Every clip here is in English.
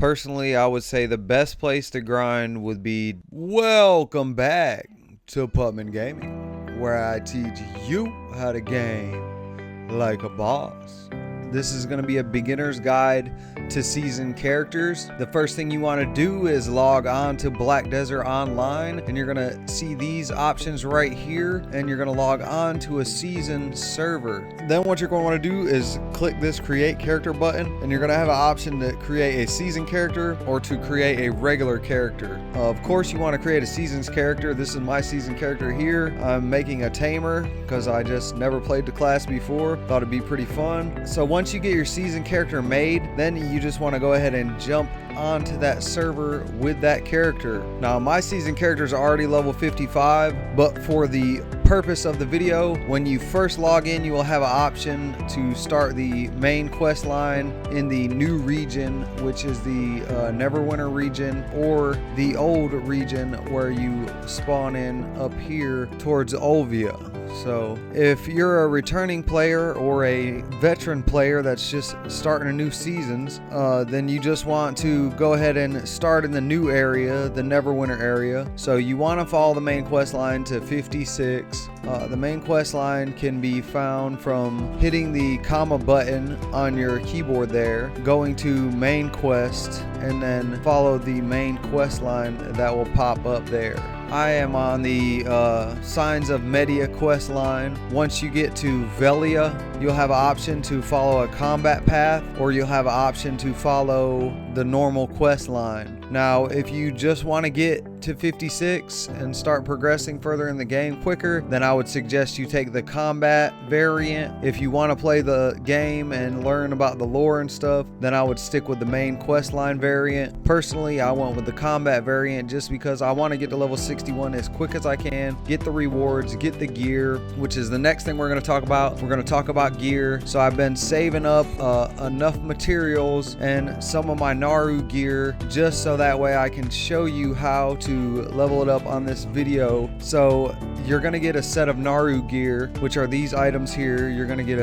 Personally, I would say the best place to grind would be welcome back to Putman Gaming, where I teach you how to game like a boss. This is going to be a beginner's guide to seasoned characters. The first thing you want to do is log on to Black Desert Online, and you're going to see these options right here, and you're going to log on to a seasoned server. Then what you're going to want to do is click this create character button, and you're going to have an option to create a seasoned character or to create a regular character. Of course, you want to create a seasoned character. This is my seasoned character here. I'm making a tamer because I just never played the class before. Thought it'd be pretty fun. So once you get your seasoned character made, then you just want to go ahead and jump onto that server with that character. Now my seasoned character is already level 55, but for the purpose of the video, when you first log in, you will have an option to start the main quest line in the new region, which is the Neverwinter region, or the old region where you spawn in up here towards Olvia. So if you're a returning player or a veteran player that's just starting a new seasons, then you just want to go ahead and start in the new area, the Neverwinter area. So you want to follow the main quest line to 56. The main quest line can be found from hitting the comma button on your keyboard there, going to main quest, and then follow the main quest line that will pop up there. I am on the Signs of Media quest line. Once you get to Velia, you'll have an option to follow a combat path, or you'll have an option to follow the normal quest line. Now, if you just want to get to 56 and start progressing further in the game quicker, then I would suggest you take the combat variant. If you want to play the game and learn about the lore and stuff, then I would stick with the main quest line variant. Personally, I went with the combat variant just because I want to get to level 61 as quick as I can, get the rewards, get the gear, which is the next thing we're going to talk about. We're going to talk about gear. So I've been saving up enough materials and some of my Naru gear just so that way I can show you how to level it up on this video. So you're going to get a set of Naru gear, which are these items here. You're going to get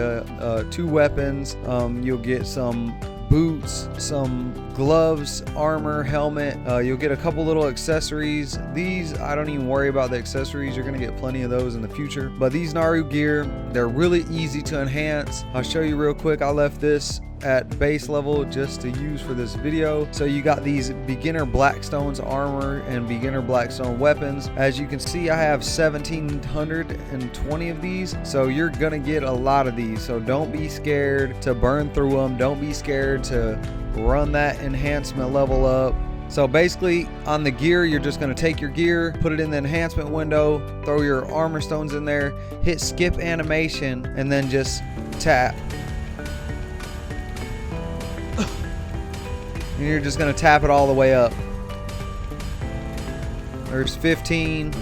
2 weapons. You'll get some boots, some gloves, armor, helmet. You'll get a couple little accessories. These, I don't even worry about the accessories. You're going to get plenty of those in the future. But these Naru gear, they're really easy to enhance. I'll show you real quick. I left this at base level just to use for this video. So you got these beginner Blackstone's armor and beginner Blackstone weapons. As you can see, I have 1,720 of these, so you're gonna get a lot of these. So don't be scared to burn through them. Don't be scared to run that enhancement level up. So basically on the gear, you're just going to take your gear, put it in the enhancement window, throw your armor stones in there, hit skip animation, and then just tap. And you're just going to tap it all the way up. There's 15.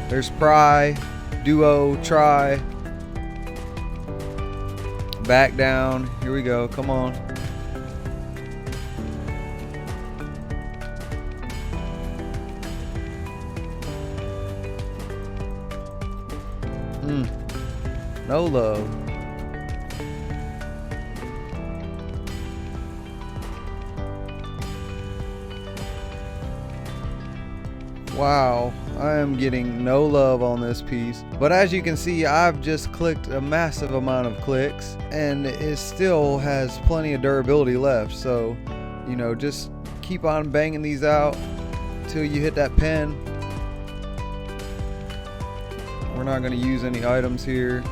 There's pry, duo, try. Back down. Here we go. Come on. No love. Wow, I am getting no love on this piece. But as you can see, I've just clicked a massive amount of clicks and it still has plenty of durability left. So, you know, just keep on banging these out until you hit that pen. We're not going to use any items here.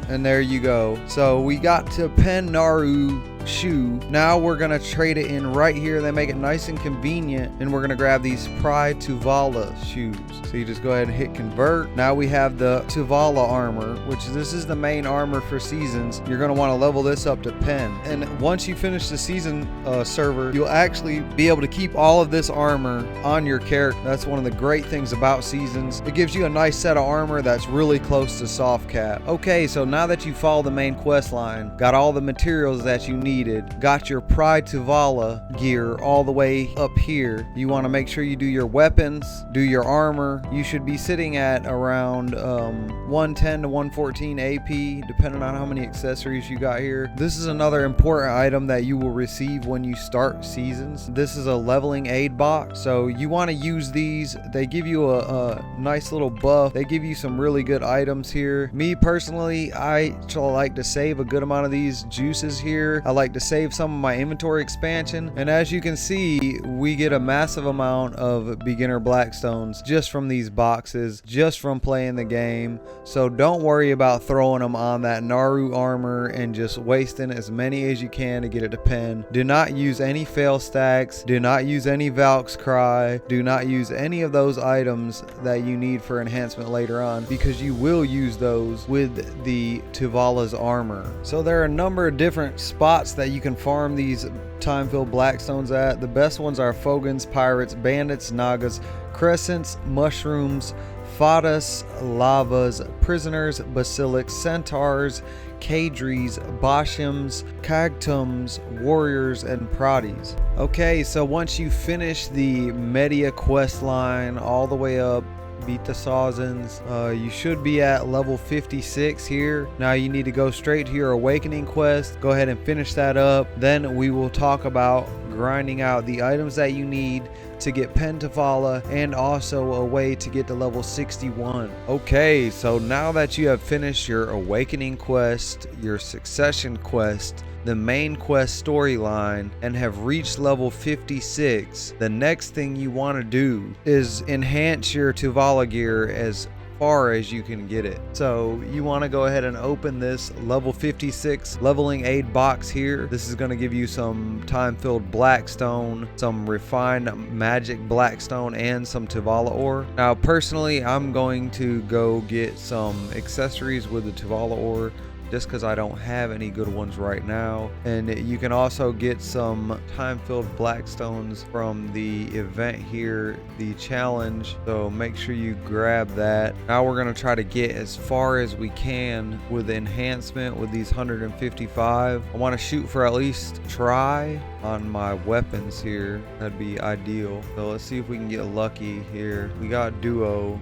And there you go. So we got to pen Naru shoe. Now we're gonna trade it in right here. They make it nice and convenient, and we're gonna grab these Pride Tuvala shoes. So you just go ahead and hit convert. Now we have the Tuvala armor, which this is the main armor for seasons. You're gonna want to level this up to pen, and once you finish the season server, you'll actually be able to keep all of this armor on your character. That's one of the great things about seasons. It gives you a nice set of armor that's really close to soft cap. Okay, so now that you follow the main quest line, got all the materials that you need completed, got your Pride Tuvala gear all the way up here. You want to make sure you do your weapons, do your armor. You should be sitting at around 110 to 114 AP, depending on how many accessories you got here. This is another important item that you will receive when you start seasons. This is a leveling aid box, so you want to use these. They give you a nice little buff. They give you some really good items here. Me personally, I like to save a good amount of these juices here. I like to save some of my inventory expansion, and as you can see, we get a massive amount of beginner blackstones just from these boxes, just from playing the game. So don't worry about throwing them on that Naru armor and just wasting as many as you can to get it to pen. Do not use any fail stacks. Do not use any Valk's Cry. Do not use any of those items that you need for enhancement later on, because you will use those with the Tuvala's armor. So there are a number of different spots that you can farm these time-filled blackstones at. The best ones are Fogans, Pirates, Bandits, Nagas, Crescents, Mushrooms, Fadas, Lavas, Prisoners, Basilics, Centaurs, Kadris, Bashims, Kagtums, Warriors, and Proddies. Okay, so once you finish the Media quest line all the way up, beat the Sawzins, you should be at level 56 here. Now you need to go straight to your awakening quest. Go ahead and finish that up. Then we will talk about grinding out the items that you need to get Pen Tuvala, and also a way to get to level 61. Okay, so now that you have finished your awakening quest, your succession quest, the main quest storyline, and have reached level 56, the next thing you want to do is enhance your Tuvala gear as far as you can get it. So you want to go ahead and open this level 56 leveling aid box here. This is going to give you some time-filled blackstone, some refined magic blackstone, and some Tuvala ore. Now personally, I'm going to go get some accessories with the Tuvala ore, just because I don't have any good ones right now. And you can also get some time-filled blackstones from the event here, the challenge, so make sure you grab that. Now we're going to try to get as far as we can with enhancement with these 155. I want to shoot for at least try on my weapons here. That'd be ideal. So let's see if we can get lucky here. We got duo,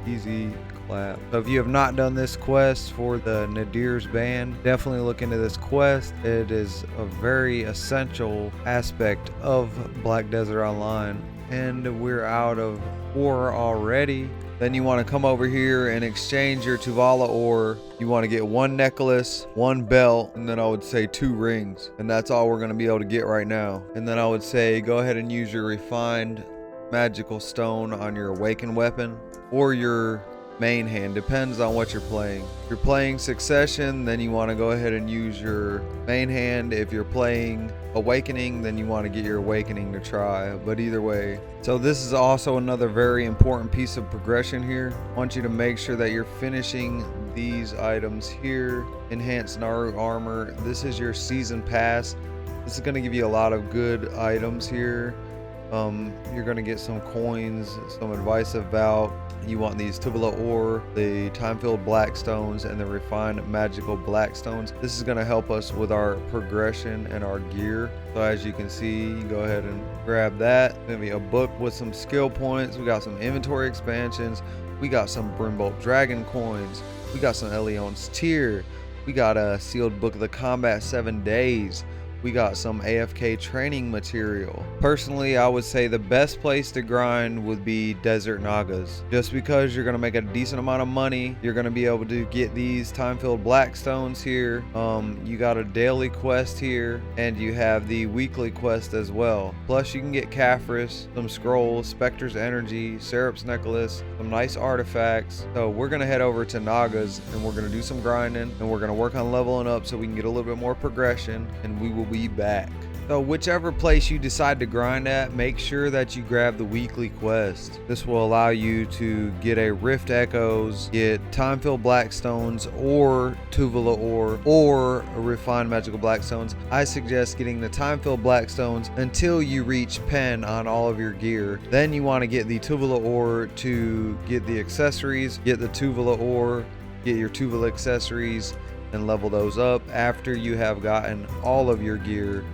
easy. So if you have not done this quest for the Nadir's band, definitely look into this quest. It is a very essential aspect of Black Desert Online. And we're out of ore already. Then you want to come over here and exchange your Tuvala ore. You want to get one necklace, one belt, and then I would say 2 rings. And that's all we're going to be able to get right now. And then I would say go ahead and use your refined magical stone on your awakened weapon or your main hand, depends on what you're playing. If you're playing Succession, then you want to go ahead and use your main hand. If you're playing Awakening, then you want to get your Awakening to try, but either way. So this is also another very important piece of progression here. I want you to make sure that you're finishing these items here. Enhanced Naru armor. This is your season pass. This is going to give you a lot of good items here. You're going to get some coins, some advice of Valk. You want these Tuvala ore, the time-filled blackstones, and the refined magical blackstones. This is going to help us with our progression and our gear. So as you can see, you go ahead and grab that. It's going to be a book with some skill points. We got some inventory expansions. We got some Brimbolt Dragon coins. We got some Elion's Tear. We got a sealed book of the combat 7 days. We got some AFK training material. Personally, I would say the best place to grind would be Desert Nagas. Just because you're going to make a decent amount of money, you're going to be able to get these time-filled blackstones here. You got a daily quest here, and you have the weekly quest as well. Plus, you can get Caphras, some scrolls, Spectre's Energy, Syrup's Necklace, some nice artifacts. So we're going to head over to Nagas, and we're going to do some grinding, and we're going to work on leveling up so we can get a little bit more progression, and we will be back. So whichever place you decide to grind at, make sure that you grab the weekly quest. This will allow you to get a Rift Echoes, get time-filled blackstones, or Tuvala ore, or a refined magical blackstones. I suggest getting the time-filled blackstones until you reach pen on all of your gear. Then you want to get the Tuvala ore to get the accessories, get the Tuvala ore, get your Tuvala accessories, and level those up after you have gotten all of your gear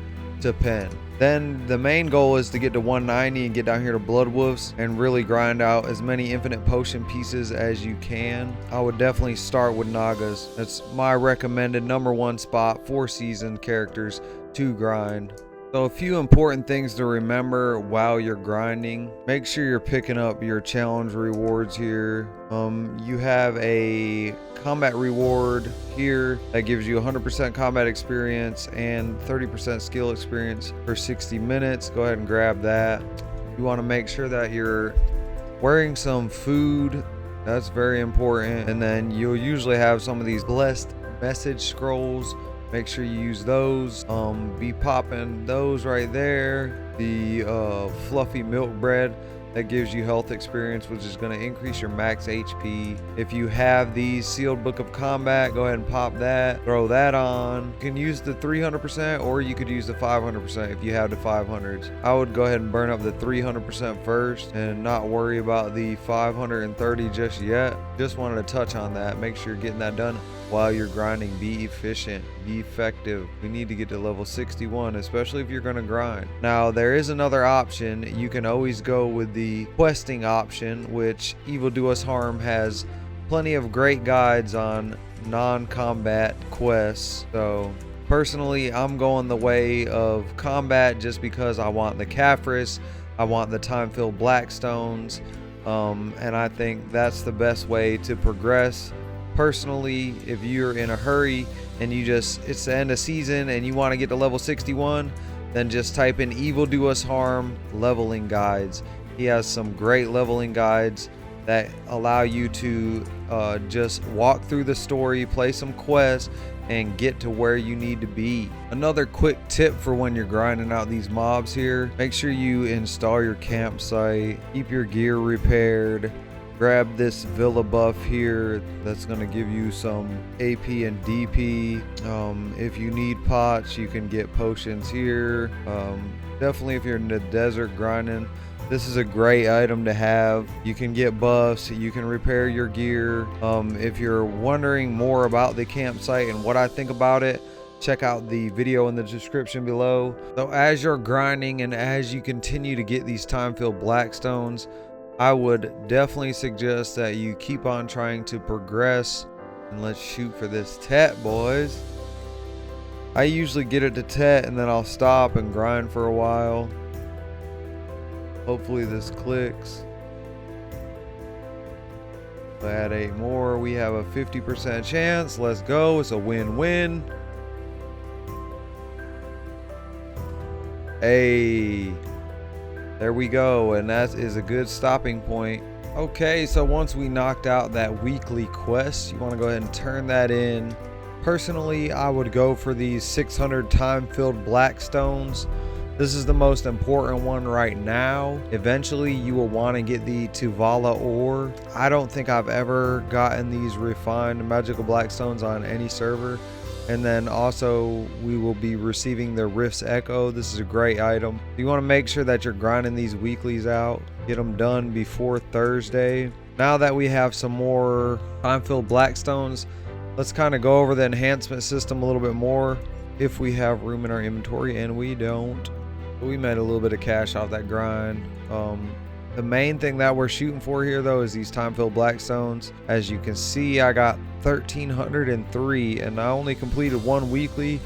to pen. Then the main goal is to get to 190 and get down here to Blood Wolves and really grind out as many infinite potion pieces as you can. I would definitely start with Nagas. That's my recommended #1 spot for seasoned characters to grind. So a few important things to remember while you're grinding. Make sure you're picking up your challenge rewards here. You have a combat reward here that gives you 100% combat experience and 30% skill experience for 60 minutes. Go ahead and grab that. You want to make sure that you're wearing some food. That's very important. And then you'll usually have some of these blessed message scrolls. Make sure you use those. Be popping those right there. The fluffy milk bread that gives you health experience, which is going to increase your max HP. If you have the sealed book of combat, go ahead and pop that. Throw that on. You can use the 300% or you could use the 500% if you have the 500s. I would go ahead and burn up the 300% first and not worry about the 530 just yet. Just wanted to touch on that. Make sure you're getting that done while you're grinding. Be efficient, be effective. We need to get to level 61, especially if you're going to grind. Now there is another option. You can always go with the questing option, which Evil Do Us Harm has plenty of great guides on non-combat quests. So personally, I'm going the way of combat just because I want the Caphras, I want the time-filled Blackstones, and I think that's the best way to progress. Personally, if you're in a hurry and it's the end of season and you want to get to level 61, then just type in Evil Do Us Harm leveling guides. He has some great leveling guides that allow you to just walk through the story, play some quests, and get to where you need to be. Another quick tip for when you're grinding out these mobs here, make sure you install your campsite, keep your gear repaired. Grab this Villa buff here that's going to give you some AP and DP. If you need pots, you can get potions here. Definitely if you're in the desert grinding, this is a great item to have. You can get buffs, you can repair your gear. If you're wondering more about the campsite and what I think about it, check out the video in the description below. So as you're grinding and as you continue to get these time-filled Blackstones, I would definitely suggest that you keep on trying to progress, and let's shoot for this Tet, boys. I usually get it to Tet and then I'll stop and grind for a while. Hopefully this clicks. Add 8 more. We have a 50% chance. Let's go. It's a win-win. Hey. There we go, and that is a good stopping point. Okay, so once we knocked out that weekly quest, you want to go ahead and turn that in. Personally, I would go for these 600 time-filled Blackstones. This is the most important one right now. Eventually, you will want to get the Tuvala ore. I don't think I've ever gotten these refined magical Blackstones on any server. And then also we will be receiving the Rift's Echo. This is a great item. You want to make sure that you're grinding these weeklies out. Get them done before Thursday. Now that we have some more time-filled Blackstones, let's kind of go over the enhancement system a little bit more. If we have room in our inventory, and we don't. But we made a little bit of cash off that grind. The main thing that we're shooting for here though is these time-filled Blackstones. As you can see, I got 1,303 and I only completed one weekly.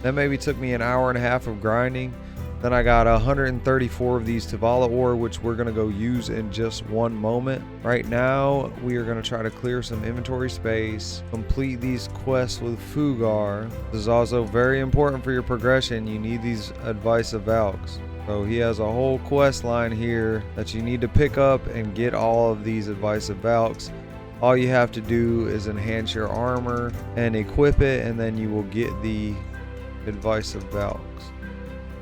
That maybe took me an hour and a half of grinding. Then I got 134 of these Tuvala ore, which we're gonna go use in just one moment. Right now, we are gonna try to clear some inventory space, complete these quests with Fugar. This is also very important for your progression. You need these Advice of Valks. So he has a whole quest line here that you need to pick up and get all of these Advice of Valks. All you have to do is enhance your armor and equip it, and then you will get the Advice of Valks.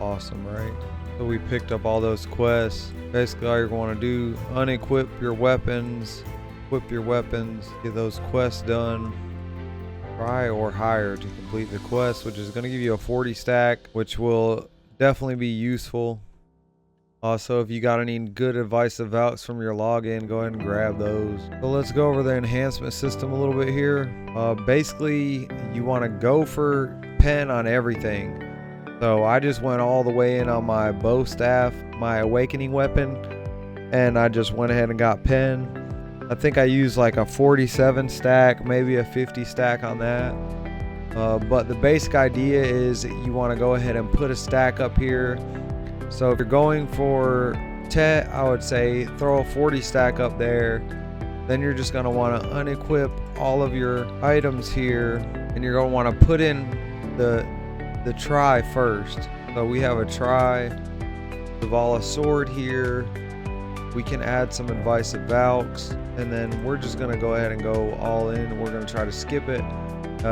Awesome, right? So we picked up all those quests. Basically all you're going to do, unequip your weapons, equip your weapons, get those quests done. Try or hire to complete the quest, which is going to give you a 40 stack, which will definitely be useful. Also, if you got any good advice of Valks from your login, go ahead and grab those. So let's go over the enhancement system a little bit here. Basically, you want to go for pen on everything. So I just went all the way in on my bow staff, my awakening weapon, and I just went ahead and got pen. I think I used like a 47 stack, maybe a 50 stack on that. But the basic idea is you want to go ahead and put a stack up here. So if you're going for Tet, I would say throw a 40 stack up there. Then you're just going to want to unequip all of your items here, and you're going to want to put in the try first. So we have a try, Tuvala sword here. We can add some advice of Valks, and then we're just going to go ahead and go all in. We're going to try to skip it.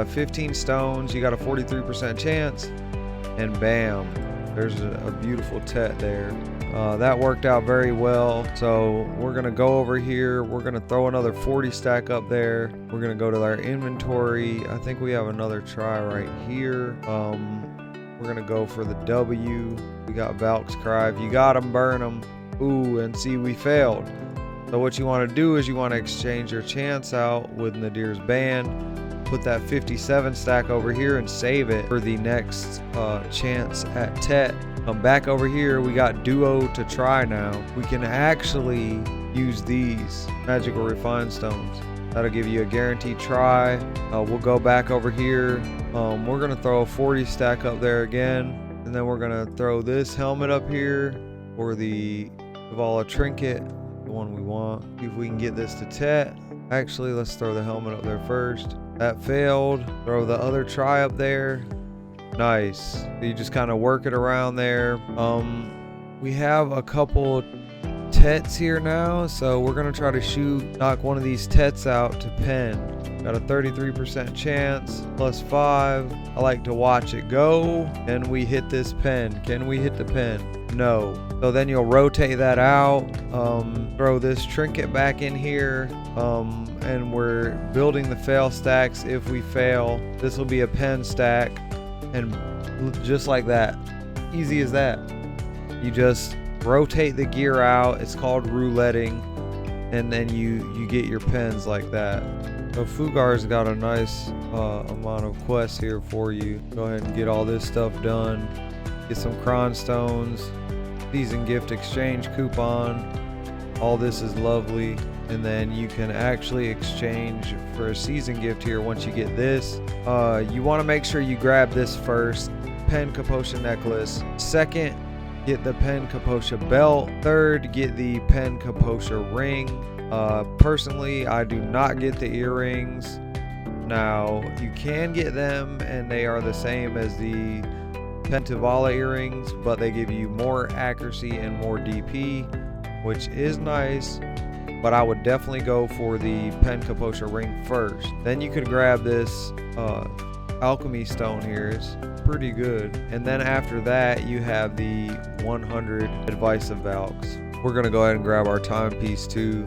15 stones, you got a 43% chance, and bam, there's a beautiful Tet there. That worked out very well. So we're gonna go over here, we're gonna throw another 40 stack up there. We're gonna go to our inventory. I think we have another try right here. We're gonna go for the W. We got Valk's Cry. If you got them, burn them. Ooh, and see, we failed. So what you want to do is you want to exchange your chance out with Nadir's band. Put that 57 stack over here and save it for the next chance at Tet. Come back over here, we got duo to try now. We can actually use these magical refined stones. That'll give you a guaranteed try. We'll go back over here. We're gonna throw a 40 stack up there again, and then we're gonna throw this helmet up here for the Tuvala trinket, the one we want. See if we can get this to Tet. Actually, let's throw the helmet up there first. That failed. Throw the other try up there. Nice. So you just kind of work it around there. We have a couple Tets here now, so we're gonna try to knock one of these Tets out to pen. Got a 33% chance, +5. I like to watch it go. Can we hit this pen? Can we hit the pen? No. So then you'll rotate that out, throw this trinket back in here, and we're building the fail stacks. If we fail, this will be a pen stack, and just like that, easy as that. You just rotate the gear out. It's called rouletting, and then you get your pens like that. So Fugar's got a nice amount of quests here for you. Go ahead and get all this stuff done. Get some cron stones, season gift exchange coupon. All this is lovely, and then you can actually exchange for a season gift here once you get this. You want to make sure you grab this first, Pen Kaposha necklace. Second, get the Pen Kaposha belt. Third, get the Pen Kaposha ring. Personally, I do not get the earrings. Now, you can get them, and they are the same as the Pen Tuvala earrings, but they give you more accuracy and more DP, which is nice. But I would definitely go for the Pen Kaposha ring first. Then you could grab this alchemy stone here. It's pretty good. And then after that, you have the 100 advice of Valks. We're gonna go ahead and grab our timepiece too.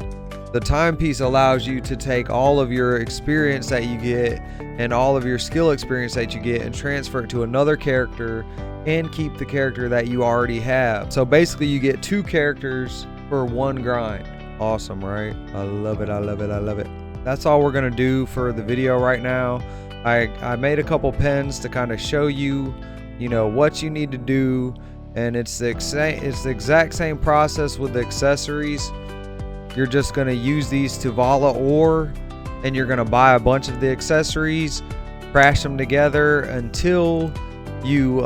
The timepiece allows you to take all of your experience that you get and all of your skill experience that you get and transfer it to another character and keep the character that you already have. So basically you get 2 characters for 1 grind. Awesome, right? I love it, I love it, I love it. That's all we're gonna do for the video right now. I made a couple pens to kind of show you, what you need to do, and it's the exact same process with the accessories. You're just gonna use these Tuvala ore, and you're gonna buy a bunch of the accessories, crash them together until you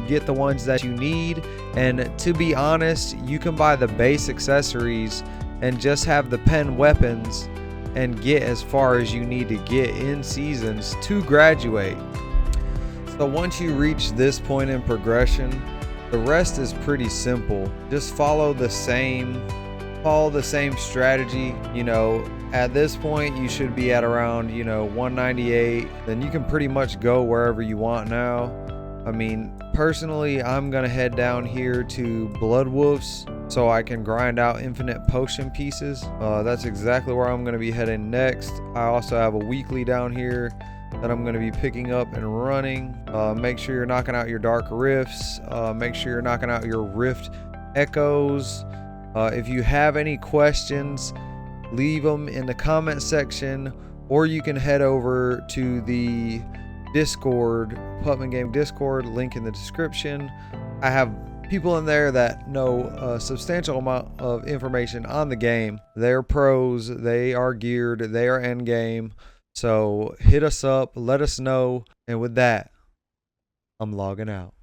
get the ones that you need. And to be honest, you can buy the base accessories and just have the pen weapons and get as far as you need to get in seasons to graduate. So once you reach this point in progression, the rest is pretty simple. Just follow the same strategy. At this point you should be at around 198. Then you can pretty much go wherever you want now. I mean, personally, I'm gonna head down here to Blood Wolves so I can grind out infinite potion pieces. That's exactly where I'm gonna be heading next. I also have a weekly down here that I'm gonna be picking up and running. Make sure you're knocking out your dark rifts. Make sure you're knocking out your rift echoes. If you have any questions, leave them in the comment section, or you can head over to the Discord, Putman Game Discord, link in the description. I have people in there that know a substantial amount of information on the game. They're pros, they are geared, they are end game. So hit us up, let us know, and with that, I'm logging out.